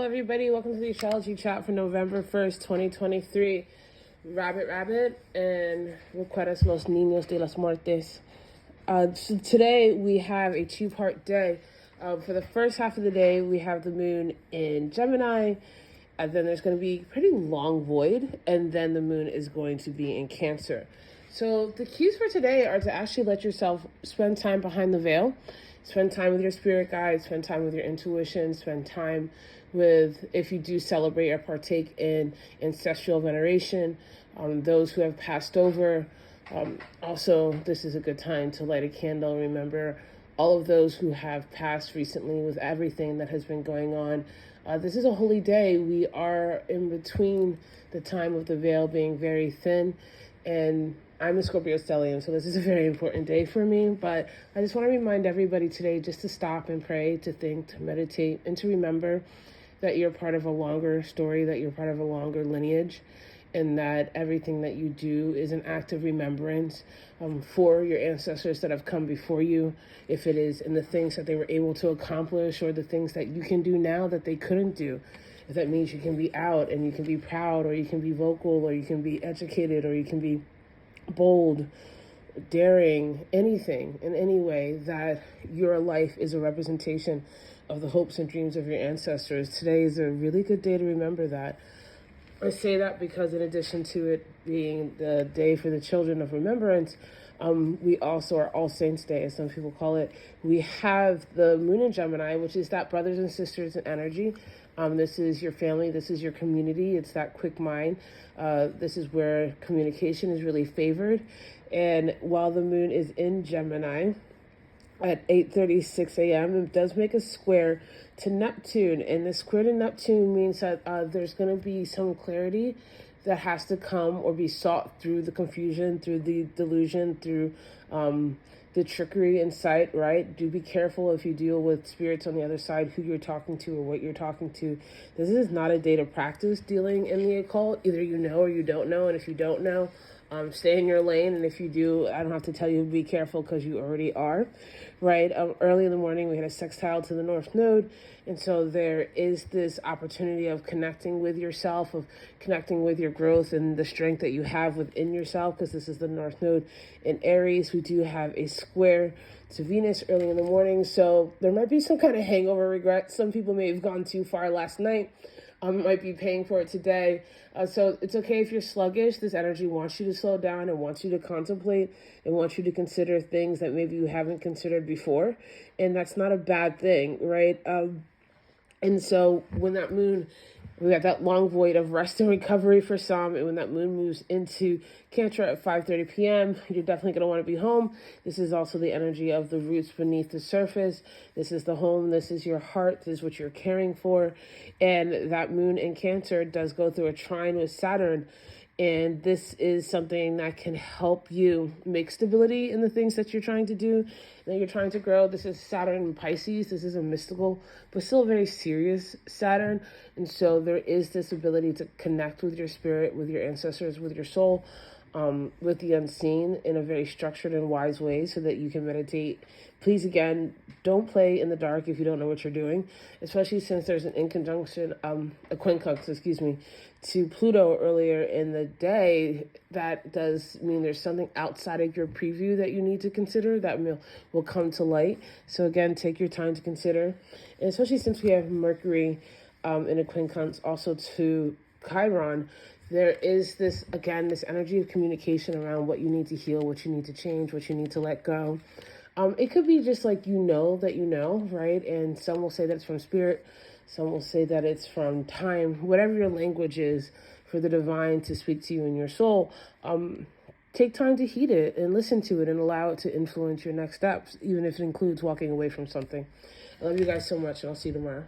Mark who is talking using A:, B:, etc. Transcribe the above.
A: everybody. Welcome to the Astrology chat for November 1st, 2023. Rabbit, and recuerdas los niños de las muertes. So today we have a two-part day. For the first half of the day, we have the moon in Gemini, and then there's going to be a pretty long void, and then the moon is going to be in Cancer. So the keys for today are to actually let yourself spend time behind the veil. Spend time with your spirit guides, spend time with your intuition, spend time with, if you do celebrate or partake in ancestral veneration, those who have passed over. Also, this is a good time to light a candle. Remember all of those who have passed recently with everything that has been going on. This is a holy day. We are in between the time of the veil being very thin, and I'm a Scorpio stellium, so this is a very important day for me. But I just want to remind everybody today just to stop and pray, to think, to meditate, and to remember that you're part of a longer story, that you're part of a longer lineage, and that everything that you do is an act of remembrance for your ancestors that have come before you, if it is in the things that they were able to accomplish or the things that you can do now that they couldn't do. If that means you can be out and you can be proud, or you can be vocal, or you can be educated, or you can be bold, daring, anything in any way, that your life is a representation of the hopes and dreams of your ancestors. Today is a really good day to remember that. I say that because in addition to it being the day for the children of remembrance, we also are All Saints Day, as some people call it. We have the moon in Gemini, which is that brothers and sisters in energy. This is your family. This is your community. It's that quick mind. This is where communication is really favored. And while the moon is in Gemini at 8:36 a.m., it does make a square to Neptune. And the square to Neptune means that there's going to be some clarity that has to come or be sought through the confusion, through the delusion, through the trickery in sight, right? Do be careful if you deal with spirits on the other side, who you're talking to or what you're talking to. This is not a day to practice dealing in the occult. Either you know or you don't know. And if you don't know, stay in your lane. And if you do, I don't have to tell you to be careful because you already are, right? Early in the morning, we had a sextile to the North Node. And so there is this opportunity of connecting with yourself, of connecting with your growth and the strength that you have within yourself, because this is the North Node in Aries. We do have a square to Venus early in the morning. So there might be some kind of hangover regret. Some people may have gone too far last night. Might be paying for it today. So it's okay if you're sluggish. This energy wants you to slow down and wants you to contemplate and wants you to consider things that maybe you haven't considered before. And that's not a bad thing, right? And so when that moon, we got that long void of rest and recovery for some, and when that moon moves into Cancer at 5:30 p.m., you're definitely going to want to be home. This is also the energy of the roots beneath the surface. This is the home. This is your heart. This is what you're caring for. And that moon in Cancer does go through a trine with Saturn. And this is something that can help you make stability in the things that you're trying to do, that you're trying to grow. This is Saturn in Pisces. This is a mystical, but still very serious Saturn. And so there is this ability to connect with your spirit, with your ancestors, with your soul, with the unseen in a very structured and wise way so that you can meditate. Please, again, don't play in the dark if you don't know what you're doing, especially since there's an a quincunx, to Pluto earlier in the day. That does mean there's something outside of your preview that you need to consider that will come to light. So again, take your time to consider, and especially since we have Mercury in a quincunx also to Chiron, there is this energy of communication around what you need to heal, what you need to change, what you need to let go. It could be just like that you know, right? And some will say that it's from spirit. Some will say that it's from time. Whatever your language is for the divine to speak to you in your soul, take time to heed it and listen to it and allow it to influence your next steps, even if it includes walking away from something. I love you guys so much, and I'll see you tomorrow.